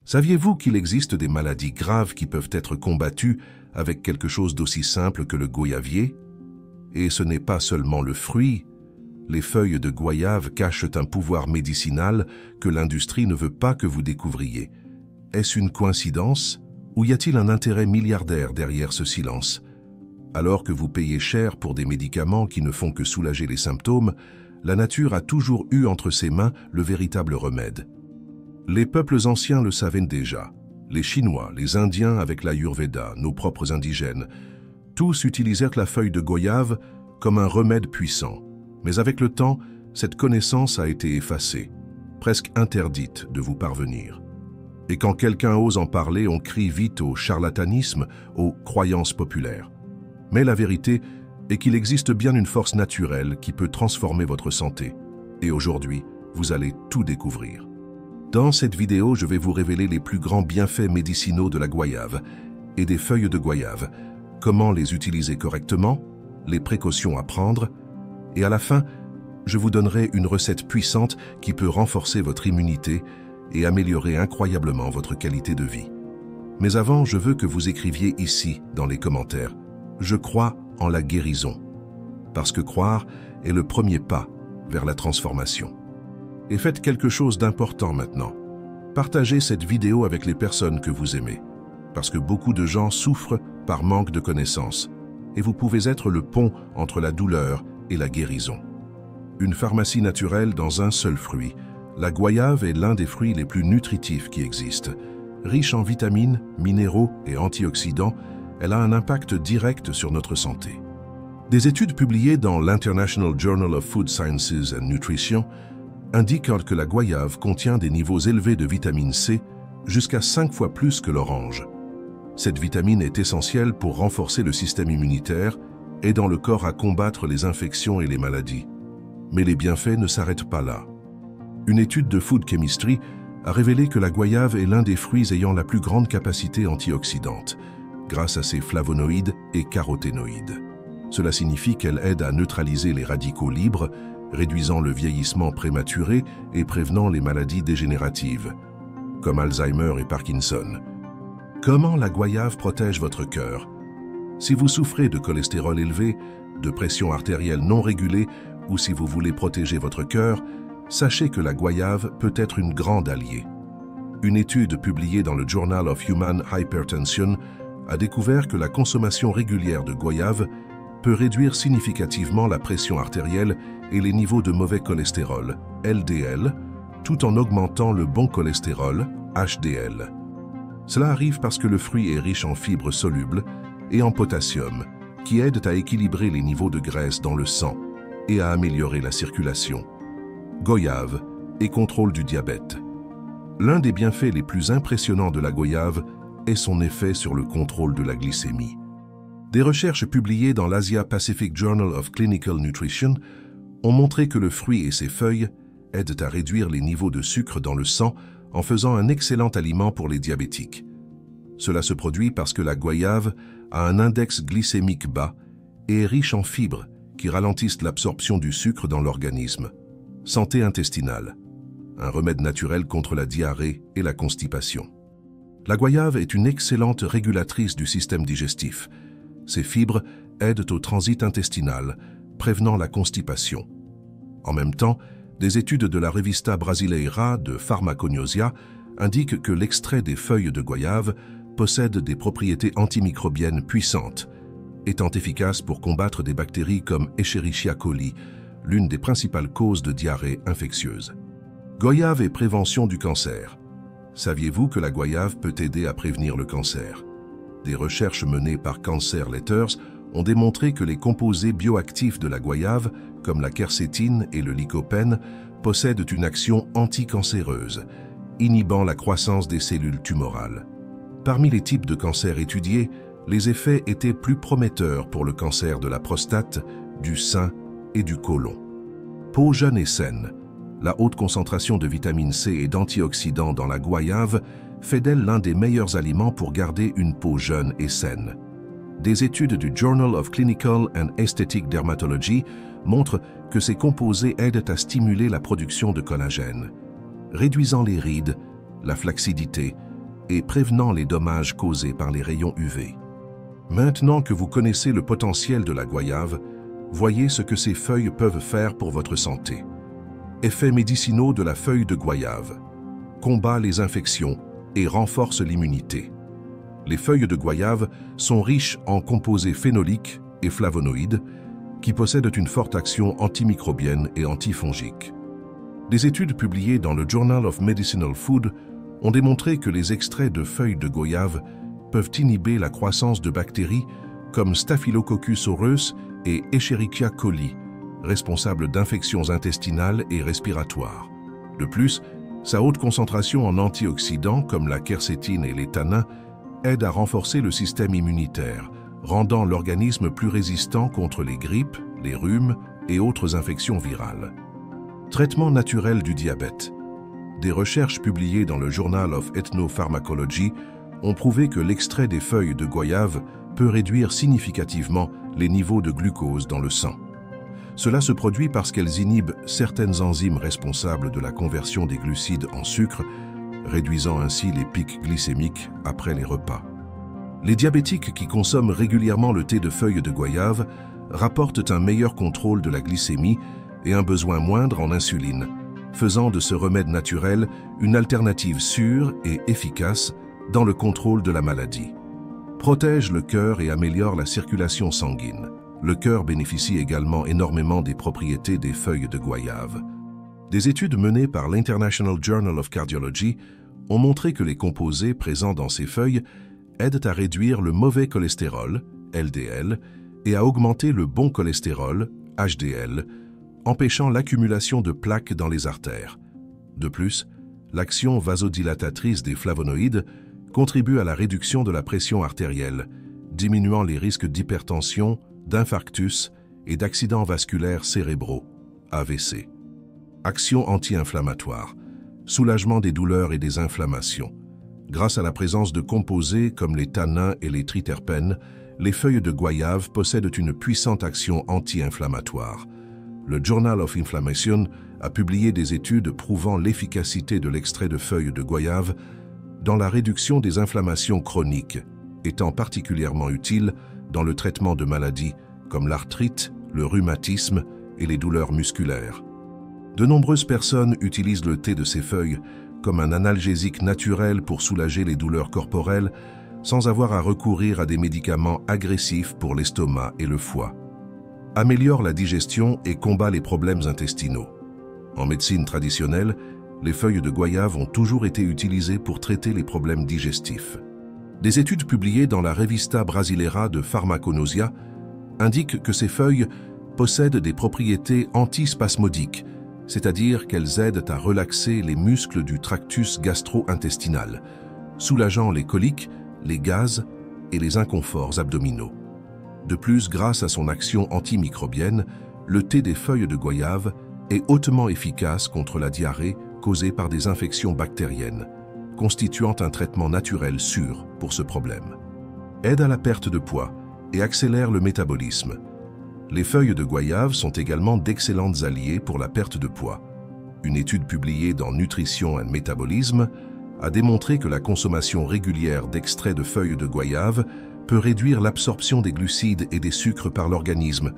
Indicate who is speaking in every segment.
Speaker 1: Saviez-vous qu'il existe des maladies graves qui peuvent être combattues avec quelque chose d'aussi simple que le goyavier? Et ce n'est pas seulement le fruit. Les feuilles de goyave cachent un pouvoir médicinal que l'industrie ne veut pas que vous découvriez. Est-ce une coïncidence ou y a-t-il un intérêt milliardaire derrière ce silence? Alors que vous payez cher pour des médicaments qui ne font que soulager les symptômes, la nature a toujours eu entre ses mains le véritable remède. Les peuples anciens le savaient déjà. Les Chinois, les Indiens avec l'Ayurveda, nos propres indigènes, tous utilisèrent la feuille de goyave comme un remède puissant. Mais avec le temps, cette connaissance a été effacée, presque interdite de vous parvenir. Et quand quelqu'un ose en parler, on crie vite au charlatanisme, aux croyances populaires. Mais la vérité est qu'il existe bien une force naturelle qui peut transformer votre santé. Et aujourd'hui, vous allez tout découvrir. Dans cette vidéo, je vais vous révéler les plus grands bienfaits médicinaux de la goyave et des feuilles de goyave, comment les utiliser correctement, les précautions à prendre, et à la fin, je vous donnerai une recette puissante qui peut renforcer votre immunité et améliorer incroyablement votre qualité de vie. Mais avant, je veux que vous écriviez ici, dans les commentaires, « Je crois en la guérison », parce que croire est le premier pas vers la transformation. Et faites quelque chose d'important maintenant. Partagez cette vidéo avec les personnes que vous aimez, parce que beaucoup de gens souffrent par manque de connaissances, et vous pouvez être le pont entre la douleur et la guérison. Une pharmacie naturelle dans un seul fruit, la goyave est l'un des fruits les plus nutritifs qui existent. Riche en vitamines, minéraux et antioxydants, elle a un impact direct sur notre santé. Des études publiées dans l'International Journal of Food Sciences and Nutrition indiquent que la goyave contient des niveaux élevés de vitamine C, jusqu'à 5 fois plus que l'orange. Cette vitamine est essentielle pour renforcer le système immunitaire, aidant le corps à combattre les infections et les maladies. Mais les bienfaits ne s'arrêtent pas là. Une étude de Food Chemistry a révélé que la goyave est l'un des fruits ayant la plus grande capacité antioxydante, grâce à ses flavonoïdes et caroténoïdes. Cela signifie qu'elle aide à neutraliser les radicaux libres, réduisant le vieillissement prématuré et prévenant les maladies dégénératives, comme Alzheimer et Parkinson. Comment la goyave protège votre cœur? Si vous souffrez de cholestérol élevé, de pression artérielle non régulée ou si vous voulez protéger votre cœur, sachez que la goyave peut être une grande alliée. Une étude publiée dans le Journal of Human Hypertension a découvert que la consommation régulière de goyave peut réduire significativement la pression artérielle et les niveaux de mauvais cholestérol, LDL, tout en augmentant le bon cholestérol, HDL. Cela arrive parce que le fruit est riche en fibres solubles et en potassium, qui aident à équilibrer les niveaux de graisse dans le sang et à améliorer la circulation. Goyave et contrôle du diabète. L'un des bienfaits les plus impressionnants de la goyave est son effet sur le contrôle de la glycémie. Des recherches publiées dans l'Asia Pacific Journal of Clinical Nutrition ont montré que le fruit et ses feuilles aident à réduire les niveaux de sucre dans le sang en faisant un excellent aliment pour les diabétiques. Cela se produit parce que la goyave a un index glycémique bas et est riche en fibres qui ralentissent l'absorption du sucre dans l'organisme. Santé intestinale, un remède naturel contre la diarrhée et la constipation. La goyave est une excellente régulatrice du système digestif. Ces fibres aident au transit intestinal, prévenant la constipation. En même temps, des études de la Revista Brasileira de Pharmacognosia indiquent que l'extrait des feuilles de goyave possède des propriétés antimicrobiennes puissantes, étant efficace pour combattre des bactéries comme Escherichia coli, l'une des principales causes de diarrhée infectieuse. Goyave et prévention du cancer. Saviez-vous que la goyave peut aider à prévenir le cancer? Des recherches menées par Cancer Letters ont démontré que les composés bioactifs de la goyave, comme la quercétine et le lycopène, possèdent une action anticancéreuse, inhibant la croissance des cellules tumorales. Parmi les types de cancers étudiés, les effets étaient plus prometteurs pour le cancer de la prostate, du sein et du côlon. Peau jeune et saine. La haute concentration de vitamine C et d'antioxydants dans la goyave fait d'elle l'un des meilleurs aliments pour garder une peau jeune et saine. Des études du Journal of Clinical and Aesthetic Dermatology montrent que ces composés aident à stimuler la production de collagène, réduisant les rides, la flacidité et prévenant les dommages causés par les rayons UV. Maintenant que vous connaissez le potentiel de la goyave, voyez ce que ces feuilles peuvent faire pour votre santé. Effets médicinaux de la feuille de goyave. Combat les infections et renforce l'immunité. Les feuilles de goyave sont riches en composés phénoliques et flavonoïdes qui possèdent une forte action antimicrobienne et antifongique. Des études publiées dans le Journal of Medicinal Food ont démontré que les extraits de feuilles de goyave peuvent inhiber la croissance de bactéries comme Staphylococcus aureus et Escherichia coli, responsables d'infections intestinales et respiratoires. De plus, sa haute concentration en antioxydants comme la quercétine et les tanins aide à renforcer le système immunitaire, rendant l'organisme plus résistant contre les grippes, les rhumes et autres infections virales. Traitement naturel du diabète. Des recherches publiées dans le Journal of Ethnopharmacology ont prouvé que l'extrait des feuilles de goyave peut réduire significativement les niveaux de glucose dans le sang. Cela se produit parce qu'elles inhibent certaines enzymes responsables de la conversion des glucides en sucre, réduisant ainsi les pics glycémiques après les repas. Les diabétiques qui consomment régulièrement le thé de feuilles de goyave rapportent un meilleur contrôle de la glycémie et un besoin moindre en insuline, faisant de ce remède naturel une alternative sûre et efficace dans le contrôle de la maladie. Protège le cœur et améliore la circulation sanguine. Le cœur bénéficie également énormément des propriétés des feuilles de goyave. Des études menées par l'International Journal of Cardiology ont montré que les composés présents dans ces feuilles aident à réduire le mauvais cholestérol, LDL, et à augmenter le bon cholestérol, HDL, empêchant l'accumulation de plaques dans les artères. De plus, l'action vasodilatatrice des flavonoïdes contribue à la réduction de la pression artérielle, diminuant les risques d'hypertension, d'infarctus et d'accidents vasculaires cérébraux, AVC. Action anti-inflammatoire, soulagement des douleurs et des inflammations. Grâce à la présence de composés comme les tanins et les triterpènes, les feuilles de goyave possèdent une puissante action anti-inflammatoire. Le Journal of Inflammation a publié des études prouvant l'efficacité de l'extrait de feuilles de goyave dans la réduction des inflammations chroniques, étant particulièrement utile dans le traitement de maladies comme l'arthrite, le rhumatisme et les douleurs musculaires. De nombreuses personnes utilisent le thé de ces feuilles comme un analgésique naturel pour soulager les douleurs corporelles sans avoir à recourir à des médicaments agressifs pour l'estomac et le foie. Améliore la digestion et combat les problèmes intestinaux. En médecine traditionnelle, les feuilles de goyave ont toujours été utilisées pour traiter les problèmes digestifs. Des études publiées dans la Revista Brasileira de Pharmaconosia indiquent que ces feuilles possèdent des propriétés antispasmodiques, c'est-à-dire qu'elles aident à relaxer les muscles du tractus gastro-intestinal, soulageant les coliques, les gaz et les inconforts abdominaux. De plus, grâce à son action antimicrobienne, le thé des feuilles de goyave est hautement efficace contre la diarrhée causée par des infections bactériennes, constituant un traitement naturel sûr pour ce problème. Aide à la perte de poids et accélère le métabolisme. Les feuilles de goyave sont également d'excellentes alliées pour la perte de poids. Une étude publiée dans Nutrition and Metabolism a démontré que la consommation régulière d'extraits de feuilles de goyave peut réduire l'absorption des glucides et des sucres par l'organisme,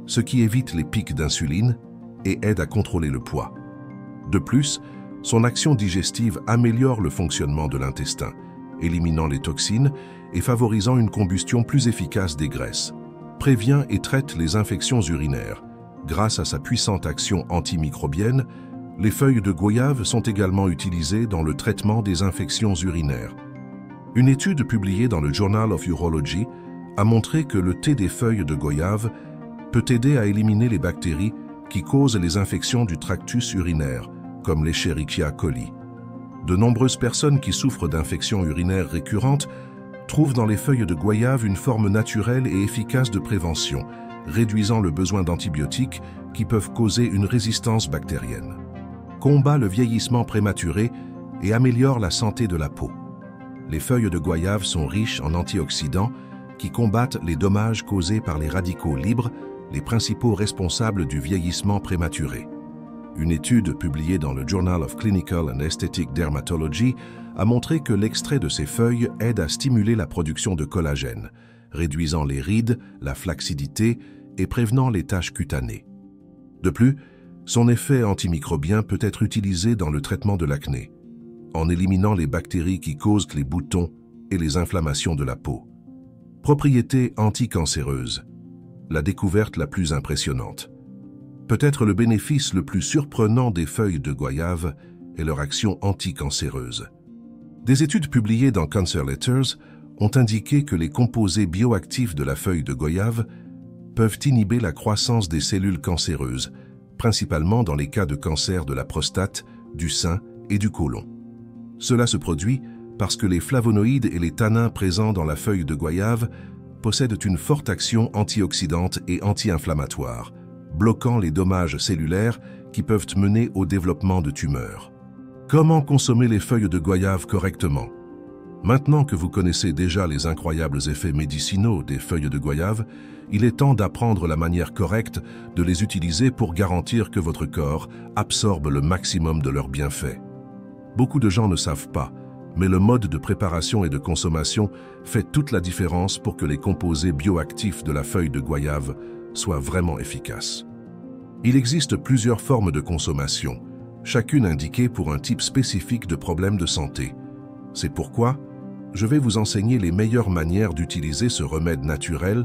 Speaker 1: ce qui évite les pics d'insuline et aide à contrôler le poids. De plus, son action digestive améliore le fonctionnement de l'intestin, éliminant les toxines et favorisant une combustion plus efficace des graisses. Prévient et traite les infections urinaires. Grâce à sa puissante action antimicrobienne, les feuilles de goyave sont également utilisées dans le traitement des infections urinaires. Une étude publiée dans le Journal of Urology a montré que le thé des feuilles de goyave peut aider à éliminer les bactéries qui causent les infections du tractus urinaire, comme l'Escherichia coli. De nombreuses personnes qui souffrent d'infections urinaires récurrentes trouvent dans les feuilles de goyave une forme naturelle et efficace de prévention, réduisant le besoin d'antibiotiques qui peuvent causer une résistance bactérienne. Combat le vieillissement prématuré et améliore la santé de la peau. Les feuilles de goyave sont riches en antioxydants qui combattent les dommages causés par les radicaux libres, les principaux responsables du vieillissement prématuré. Une étude publiée dans le Journal of Clinical and Aesthetic Dermatology a montré que l'extrait de ces feuilles aide à stimuler la production de collagène, réduisant les rides, la flacidité et prévenant les taches cutanées. De plus, son effet antimicrobien peut être utilisé dans le traitement de l'acné, en éliminant les bactéries qui causent les boutons et les inflammations de la peau. Propriété anticancéreuse, la découverte la plus impressionnante. Peut-être le bénéfice le plus surprenant des feuilles de goyave est leur action anticancéreuse. Des études publiées dans Cancer Letters ont indiqué que les composés bioactifs de la feuille de goyave peuvent inhiber la croissance des cellules cancéreuses, principalement dans les cas de cancer de la prostate, du sein et du côlon. Cela se produit parce que les flavonoïdes et les tanins présents dans la feuille de goyave possèdent une forte action antioxydante et anti-inflammatoire, bloquant les dommages cellulaires qui peuvent mener au développement de tumeurs. Comment consommer les feuilles de goyave correctement? Maintenant que vous connaissez déjà les incroyables effets médicinaux des feuilles de goyave, il est temps d'apprendre la manière correcte de les utiliser pour garantir que votre corps absorbe le maximum de leurs bienfaits. Beaucoup de gens ne savent pas, mais le mode de préparation et de consommation fait toute la différence pour que les composés bioactifs de la feuille de goyave soient vraiment efficaces. Il existe plusieurs formes de consommation, chacune indiquée pour un type spécifique de problème de santé. C'est pourquoi je vais vous enseigner les meilleures manières d'utiliser ce remède naturel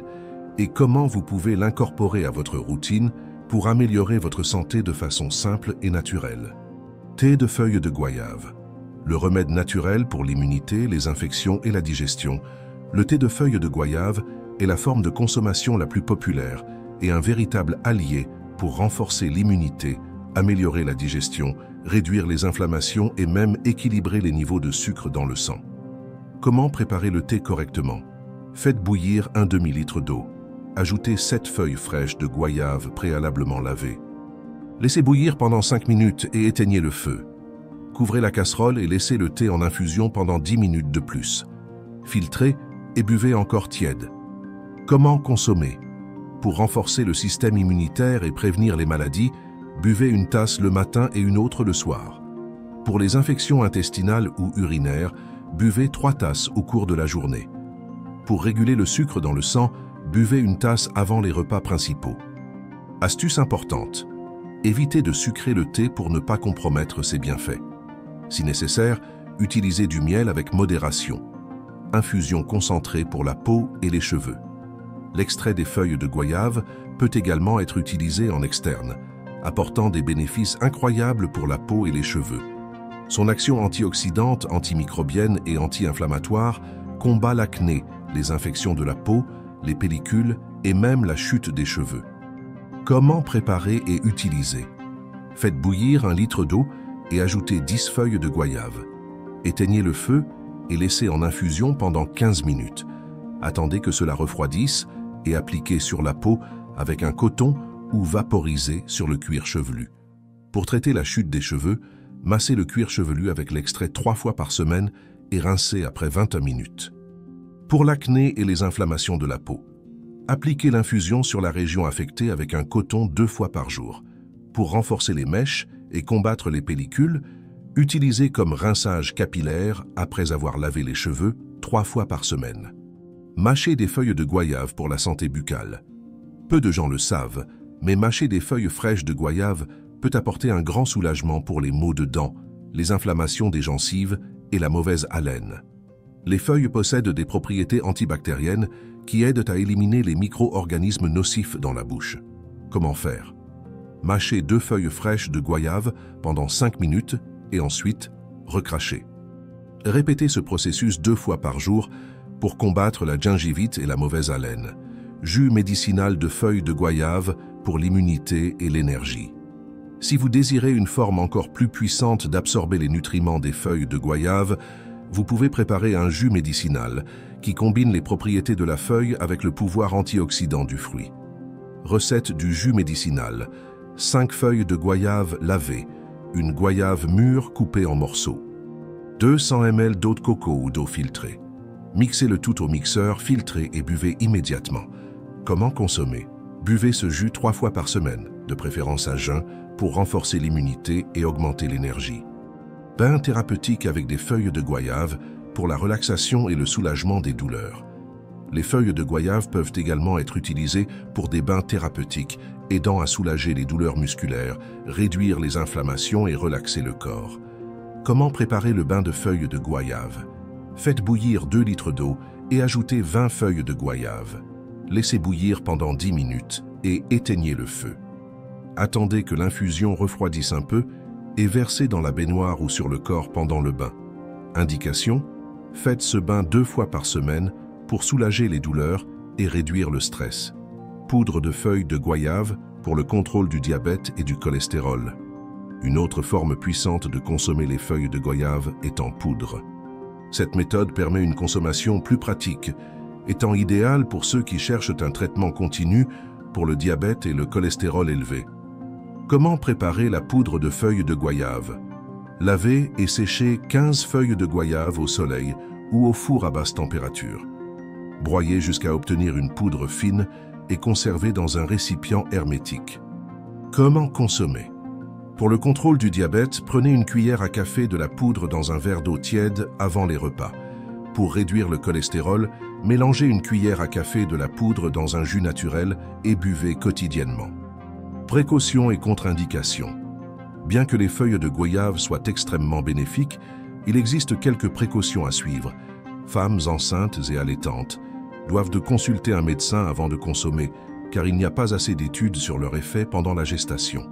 Speaker 1: et comment vous pouvez l'incorporer à votre routine pour améliorer votre santé de façon simple et naturelle. Thé de feuilles de goyave. Le remède naturel pour l'immunité, les infections et la digestion, le thé de feuilles de goyave est la forme de consommation la plus populaire et un véritable allié pour renforcer l'immunité, améliorer la digestion, réduire les inflammations et même équilibrer les niveaux de sucre dans le sang. Comment préparer le thé correctement? Faites bouillir un demi-litre d'eau. Ajoutez 7 feuilles fraîches de goyave préalablement lavées. Laissez bouillir pendant 5 minutes et éteignez le feu. Couvrez la casserole et laissez le thé en infusion pendant 10 minutes de plus. Filtrez et buvez encore tiède. Comment consommer? Pour renforcer le système immunitaire et prévenir les maladies, buvez une tasse le matin et une autre le soir. Pour les infections intestinales ou urinaires, buvez 3 tasses au cours de la journée. Pour réguler le sucre dans le sang, buvez une tasse avant les repas principaux. Astuce importante, évitez de sucrer le thé pour ne pas compromettre ses bienfaits. Si nécessaire, utilisez du miel avec modération. Infusion concentrée pour la peau et les cheveux. L'extrait des feuilles de goyave peut également être utilisé en externe, apportant des bénéfices incroyables pour la peau et les cheveux. Son action antioxydante, antimicrobienne et anti-inflammatoire combat l'acné, les infections de la peau, les pellicules et même la chute des cheveux. Comment préparer et utiliser? Faites bouillir 1 litre d'eau et ajoutez 10 feuilles de goyave. Éteignez le feu et laissez en infusion pendant 15 minutes. Attendez que cela refroidisse et appliquez sur la peau avec un coton ou vaporisez sur le cuir chevelu. Pour traiter la chute des cheveux, massez le cuir chevelu avec l'extrait 3 fois par semaine et rincez après 21 minutes. Pour l'acné et les inflammations de la peau, appliquez l'infusion sur la région affectée avec un coton 2 fois par jour. Pour renforcer les mèches et combattre les pellicules, utilisez comme rinçage capillaire après avoir lavé les cheveux 3 fois par semaine. Mâchez des feuilles de goyave pour la santé buccale. Peu de gens le savent, mais mâcher des feuilles fraîches de goyave peut apporter un grand soulagement pour les maux de dents, les inflammations des gencives et la mauvaise haleine. Les feuilles possèdent des propriétés antibactériennes qui aident à éliminer les micro-organismes nocifs dans la bouche. Comment faire? Mâchez 2 feuilles fraîches de goyave pendant 5 minutes et ensuite recrachez. Répétez ce processus 2 fois par jour pour combattre la gingivite et la mauvaise haleine. Jus médicinal de feuilles de goyave pour l'immunité et l'énergie. Si vous désirez une forme encore plus puissante d'absorber les nutriments des feuilles de goyave, vous pouvez préparer un jus médicinal qui combine les propriétés de la feuille avec le pouvoir antioxydant du fruit. Recette du jus médicinal. 5 feuilles de goyave lavées, une goyave mûre coupée en morceaux. 200 ml d'eau de coco ou d'eau filtrée. Mixez le tout au mixeur, filtrez et buvez immédiatement. Comment consommer? Buvez ce jus 3 fois par semaine, de préférence à jeun, pour renforcer l'immunité et augmenter l'énergie. Bain thérapeutique avec des feuilles de goyave pour la relaxation et le soulagement des douleurs. Les feuilles de goyave peuvent également être utilisées pour des bains thérapeutiques, aidant à soulager les douleurs musculaires, réduire les inflammations et relaxer le corps. Comment préparer le bain de feuilles de goyave? Faites bouillir 2 litres d'eau et ajoutez 20 feuilles de goyave. Laissez bouillir pendant 10 minutes et éteignez le feu. Attendez que l'infusion refroidisse un peu et versez dans la baignoire ou sur le corps pendant le bain. Indication: faites ce bain 2 fois par semaine pour soulager les douleurs et réduire le stress. Poudre de feuilles de goyave pour le contrôle du diabète et du cholestérol. Une autre forme puissante de consommer les feuilles de goyave est en poudre. Cette méthode permet une consommation plus pratique, étant idéale pour ceux qui cherchent un traitement continu pour le diabète et le cholestérol élevé. Comment préparer la poudre de feuilles de goyave? Lavez et séchez 15 feuilles de goyave au soleil ou au four à basse température. Broyez jusqu'à obtenir une poudre fine et conservez dans un récipient hermétique. Comment consommer? Pour le contrôle du diabète, prenez une cuillère à café de la poudre dans un verre d'eau tiède avant les repas. Pour réduire le cholestérol, mélangez une cuillère à café de la poudre dans un jus naturel et buvez quotidiennement. Précautions et contre-indications. Bien que les feuilles de goyave soient extrêmement bénéfiques, il existe quelques précautions à suivre. Femmes enceintes et allaitantes doivent de consulter un médecin avant de consommer, car il n'y a pas assez d'études sur leur effet pendant la gestation.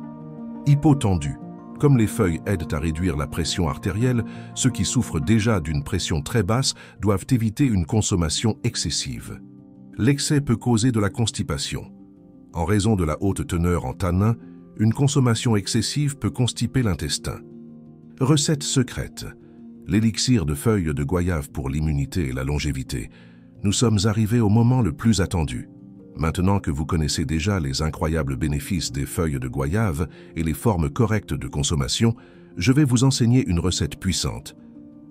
Speaker 1: Hypotendu. Comme les feuilles aident à réduire la pression artérielle, ceux qui souffrent déjà d'une pression très basse doivent éviter une consommation excessive. L'excès peut causer de la constipation. En raison de la haute teneur en tanins, une consommation excessive peut constiper l'intestin. Recette secrète. L'élixir de feuilles de goyave pour l'immunité et la longévité. Nous sommes arrivés au moment le plus attendu. Maintenant que vous connaissez déjà les incroyables bénéfices des feuilles de goyave et les formes correctes de consommation, je vais vous enseigner une recette puissante,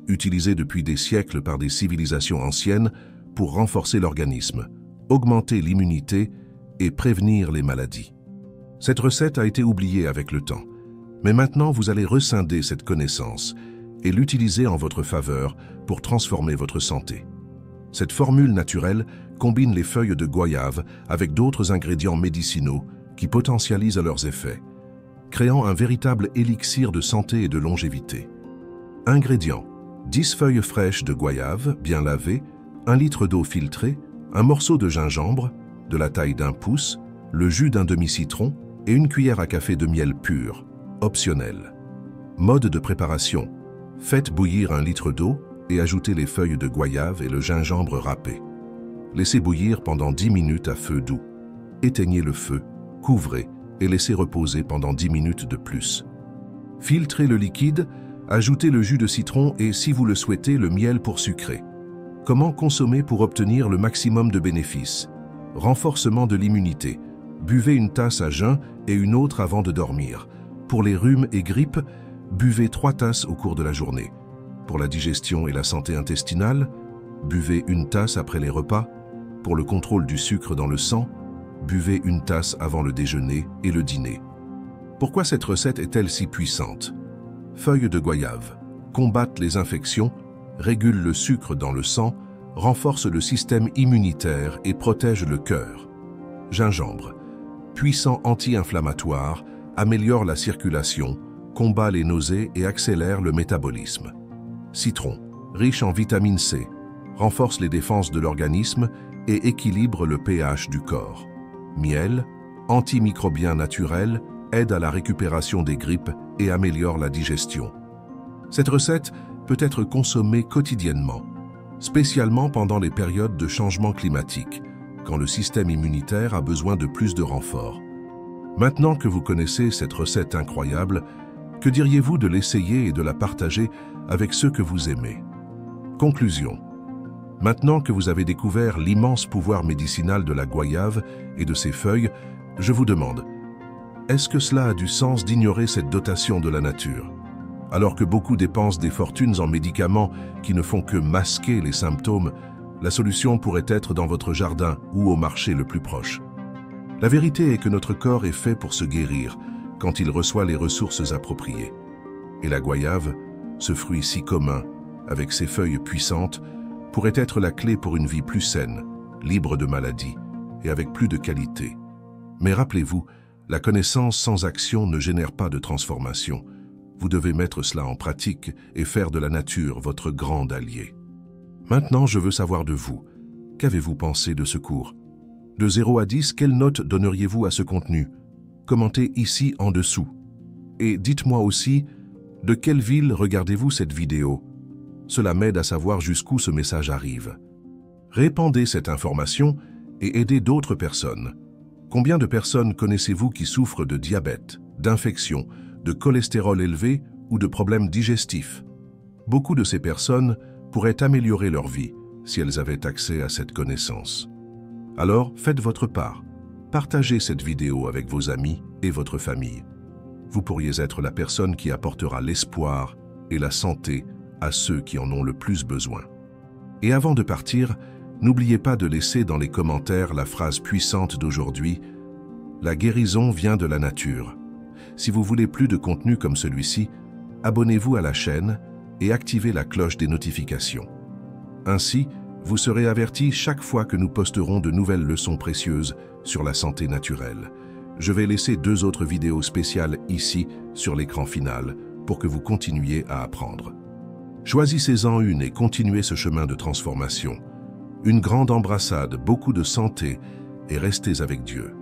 Speaker 1: utilisée depuis des siècles par des civilisations anciennes pour renforcer l'organisme, augmenter l'immunité et prévenir les maladies. Cette recette a été oubliée avec le temps, mais maintenant vous allez rescinder cette connaissance et l'utiliser en votre faveur pour transformer votre santé. Cette formule naturelle combine les feuilles de goyave avec d'autres ingrédients médicinaux qui potentialisent leurs effets, créant un véritable élixir de santé et de longévité. Ingrédients: 10 feuilles fraîches de goyave, bien lavées, 1 litre d'eau filtrée, un morceau de gingembre, de la taille d'1 pouce, le jus d'un demi-citron et une cuillère à café de miel pur, optionnel. Mode de préparation: faites bouillir 1 litre d'eau et ajoutez les feuilles de goyave et le gingembre râpé. Laissez bouillir pendant 10 minutes à feu doux. Éteignez le feu, couvrez et laissez reposer pendant 10 minutes de plus. Filtrez le liquide, ajoutez le jus de citron et, si vous le souhaitez, le miel pour sucrer. Comment consommer pour obtenir le maximum de bénéfices? Renforcement de l'immunité. Buvez une tasse à jeun et une autre avant de dormir. Pour les rhumes et grippes, buvez 3 tasses au cours de la journée. Pour la digestion et la santé intestinale, buvez 1 tasse après les repas. Pour le contrôle du sucre dans le sang, buvez 1 tasse avant le déjeuner et le dîner. Pourquoi cette recette est-elle si puissante? Feuilles de goyave combattent les infections, régulent le sucre dans le sang, renforcent le système immunitaire et protègent le cœur. Gingembre, puissant anti-inflammatoire, améliore la circulation, combat les nausées et accélère le métabolisme. Citron, riche en vitamine C, renforce les défenses de l'organisme et équilibre le pH du corps. Miel, antimicrobien naturel, aide à la récupération des grippes et améliore la digestion. Cette recette peut être consommée quotidiennement, spécialement pendant les périodes de changement climatique, quand le système immunitaire a besoin de plus de renfort. Maintenant que vous connaissez cette recette incroyable, que diriez-vous de l'essayer et de la partager avec ceux que vous aimez? Conclusion. Maintenant que vous avez découvert l'immense pouvoir médicinal de la goyave et de ses feuilles, je vous demande, est-ce que cela a du sens d'ignorer cette dotation de la nature? Alors que beaucoup dépensent des fortunes en médicaments qui ne font que masquer les symptômes, la solution pourrait être dans votre jardin ou au marché le plus proche. La vérité est que notre corps est fait pour se guérir, quand il reçoit les ressources appropriées. Et la goyave, ce fruit si commun, avec ses feuilles puissantes, pourrait être la clé pour une vie plus saine, libre de maladies et avec plus de qualité. Mais rappelez-vous, la connaissance sans action ne génère pas de transformation. Vous devez mettre cela en pratique et faire de la nature votre grand allié. Maintenant, je veux savoir de vous. Qu'avez-vous pensé de ce cours? De 0 à 10, quelle note donneriez-vous à ce contenu? Commentez ici en dessous. Et dites-moi aussi, de quelle ville regardez-vous cette vidéo? Cela m'aide à savoir jusqu'où ce message arrive. Répandez cette information et aidez d'autres personnes. Combien de personnes connaissez-vous qui souffrent de diabète, d'infection, de cholestérol élevé ou de problèmes digestifs? Beaucoup de ces personnes pourraient améliorer leur vie si elles avaient accès à cette connaissance. Alors, faites votre part. Partagez cette vidéo avec vos amis et votre famille. Vous pourriez être la personne qui apportera l'espoir et la santé à ceux qui en ont le plus besoin. Et avant de partir, n'oubliez pas de laisser dans les commentaires la phrase puissante d'aujourd'hui « La guérison vient de la nature ». Si vous voulez plus de contenu comme celui-ci, abonnez-vous à la chaîne et activez la cloche des notifications. Ainsi, vous serez averti chaque fois que nous posterons de nouvelles leçons précieuses sur la santé naturelle. Je vais laisser 2 autres vidéos spéciales ici sur l'écran final pour que vous continuiez à apprendre. Choisissez-en une et continuez ce chemin de transformation. Une grande embrassade, beaucoup de santé et restez avec Dieu.